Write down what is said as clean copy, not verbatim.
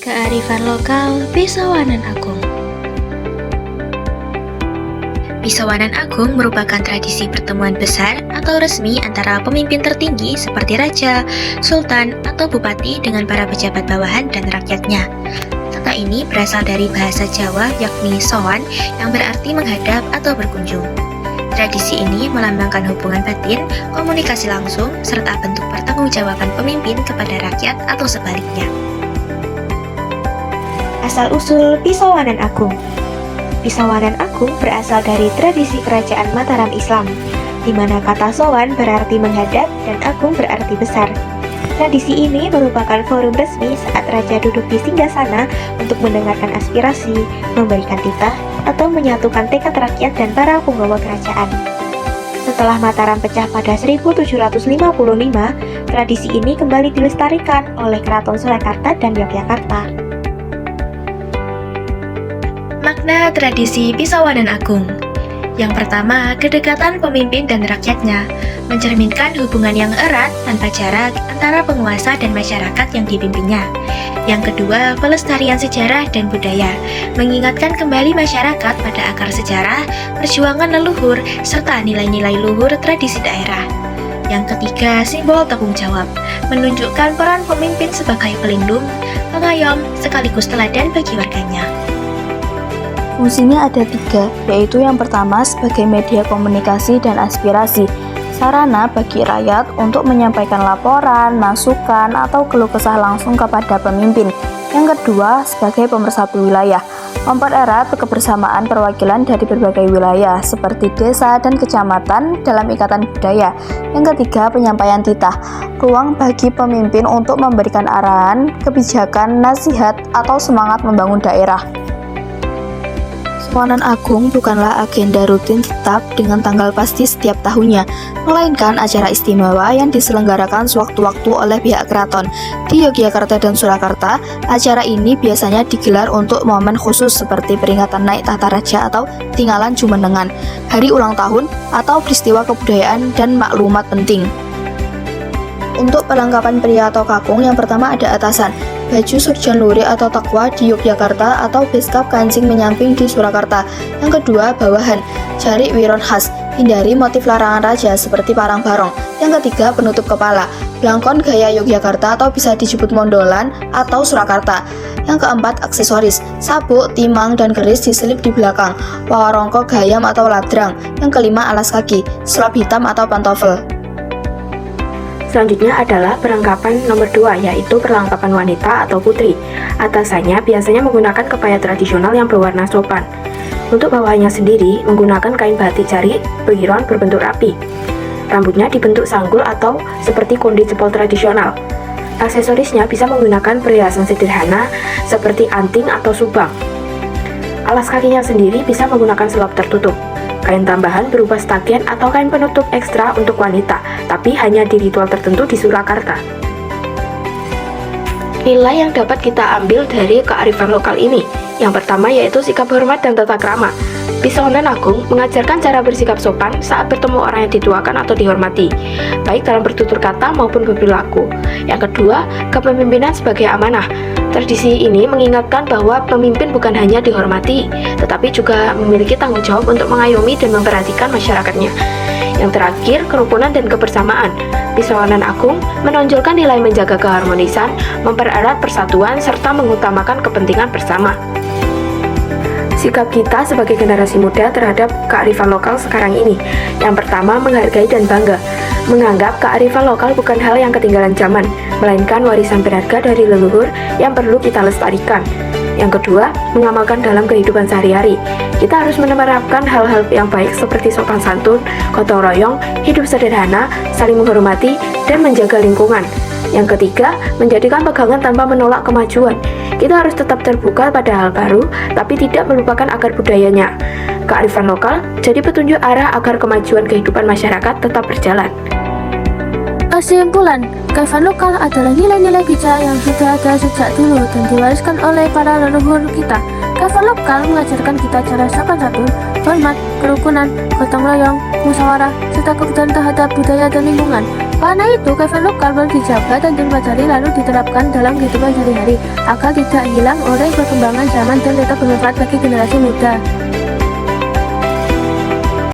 Kearifan lokal Pisawanan Agung. Pisawanan Agung merupakan tradisi pertemuan besar atau resmi antara pemimpin tertinggi seperti raja, sultan, atau bupati dengan para pejabat bawahan dan rakyatnya. Kata ini berasal dari bahasa Jawa yakni sowan yang berarti menghadap atau berkunjung. Tradisi ini melambangkan hubungan batin, komunikasi langsung, serta bentuk pertanggungjawaban pemimpin kepada rakyat atau sebaliknya. Asal-usul Pisawanan Agung. Pisawanan Agung berasal dari tradisi kerajaan Mataram Islam, di mana kata sowan berarti menghadap dan agung berarti besar. Tradisi ini merupakan forum resmi saat raja duduk di singgasana untuk mendengarkan aspirasi, memberikan titah, atau menyatukan tekad rakyat dan para penggawa kerajaan. Setelah Mataram pecah pada 1755, tradisi ini kembali dilestarikan oleh Keraton Surakarta dan Yogyakarta. Makna tradisi Pisawanan Agung. Yang pertama, kedekatan pemimpin dan rakyatnya, mencerminkan hubungan yang erat tanpa jarak antara penguasa dan masyarakat yang dipimpinnya. Yang kedua, pelestarian sejarah dan budaya, mengingatkan kembali masyarakat pada akar sejarah, perjuangan leluhur, serta nilai-nilai luhur tradisi daerah. Yang ketiga, simbol tanggung jawab, menunjukkan peran pemimpin sebagai pelindung, pengayom, sekaligus teladan bagi warganya. Fungsinya ada 3, yaitu yang pertama sebagai media komunikasi dan aspirasi, sarana bagi rakyat untuk menyampaikan laporan, masukan, atau keluh kesah langsung kepada pemimpin. Yang kedua, sebagai pemersatu wilayah, mempererat kebersamaan perwakilan dari berbagai wilayah, seperti desa dan kecamatan dalam ikatan budaya. Yang ketiga, penyampaian titah, ruang bagi pemimpin untuk memberikan arahan, kebijakan, nasihat, atau semangat membangun daerah. Pisawanan Agung bukanlah agenda rutin tetap dengan tanggal pasti setiap tahunnya, melainkan acara istimewa yang diselenggarakan sewaktu-waktu oleh pihak keraton. Di Yogyakarta dan Surakarta, acara ini biasanya digelar untuk momen khusus seperti peringatan naik tahta raja atau tinggalan Jumenengan, hari ulang tahun, atau peristiwa kebudayaan dan maklumat penting. Untuk perlengkapan pria atau kakung, yang pertama ada atasan, baju surjan luri atau takwa di Yogyakarta atau beskap kancing menyamping di Surakarta. Yang kedua, bawahan, jarik wiron khas, hindari motif larangan raja seperti parang barong. Yang ketiga, penutup kepala, blangkon gaya Yogyakarta atau bisa disebut mondolan atau Surakarta. Yang keempat, aksesoris, sabuk, timang, dan keris diselip di belakang, wawarongko gayam atau ladrang. Yang kelima, alas kaki, selop hitam atau pantofel. Selanjutnya adalah perlengkapan nomor 2, yaitu perlengkapan wanita atau putri. Atasannya biasanya menggunakan kebaya tradisional yang berwarna sopan. Untuk bawahannya sendiri menggunakan kain batik jarik wiron berbentuk rapi. Rambutnya dibentuk sanggul atau seperti kondi jempol tradisional. Aksesorisnya bisa menggunakan perhiasan sederhana seperti anting atau subang. Alas kakinya sendiri bisa menggunakan selop tertutup. Kain tambahan berupa stagen atau kain penutup ekstra untuk wanita, tapi hanya di ritual tertentu di Surakarta. Nilai yang dapat kita ambil dari kearifan lokal ini, yang pertama yaitu sikap hormat dan tata krama. Pisawanan Agung mengajarkan cara bersikap sopan saat bertemu orang yang dituakan atau dihormati, baik dalam bertutur kata maupun berperilaku. Yang kedua, kepemimpinan sebagai amanah. Tradisi ini mengingatkan bahwa pemimpin bukan hanya dihormati, tetapi juga memiliki tanggung jawab untuk mengayomi dan memperhatikan masyarakatnya. Yang terakhir, kerukunan dan kebersamaan. Pisawanan Agung menonjolkan nilai menjaga keharmonisan, mempererat persatuan, serta mengutamakan kepentingan bersama. Sikap kita sebagai generasi muda terhadap kearifan lokal sekarang ini. Yang pertama, menghargai dan bangga. Menganggap kearifan lokal bukan hal yang ketinggalan zaman, melainkan warisan berharga dari leluhur yang perlu kita lestarikan. Yang kedua, mengamalkan dalam kehidupan sehari-hari. Kita harus menerapkan hal-hal yang baik seperti sopan santun, gotong royong, hidup sederhana, saling menghormati, dan menjaga lingkungan. Yang ketiga, menjadikan pegangan tanpa menolak kemajuan. Kita harus tetap terbuka pada hal baru, tapi tidak melupakan akar budayanya. Kearifan lokal jadi petunjuk arah agar kemajuan kehidupan masyarakat tetap berjalan. Kesimpulan, kearifan lokal adalah nilai-nilai bijak yang sudah ada sejak dulu dan diwariskan oleh para leluhur kita. Kearifan lokal mengajarkan kita cara sopan santun, hormat, kerukunan, gotong royong, musyawarah, serta kepedulian terhadap budaya dan lingkungan. Karena itu, kehidupan lokal perlu dijaga dan dipelajari lalu diterapkan dalam kehidupan sehari-hari agar tidak hilang oleh perkembangan zaman dan tetap bermanfaat bagi generasi muda.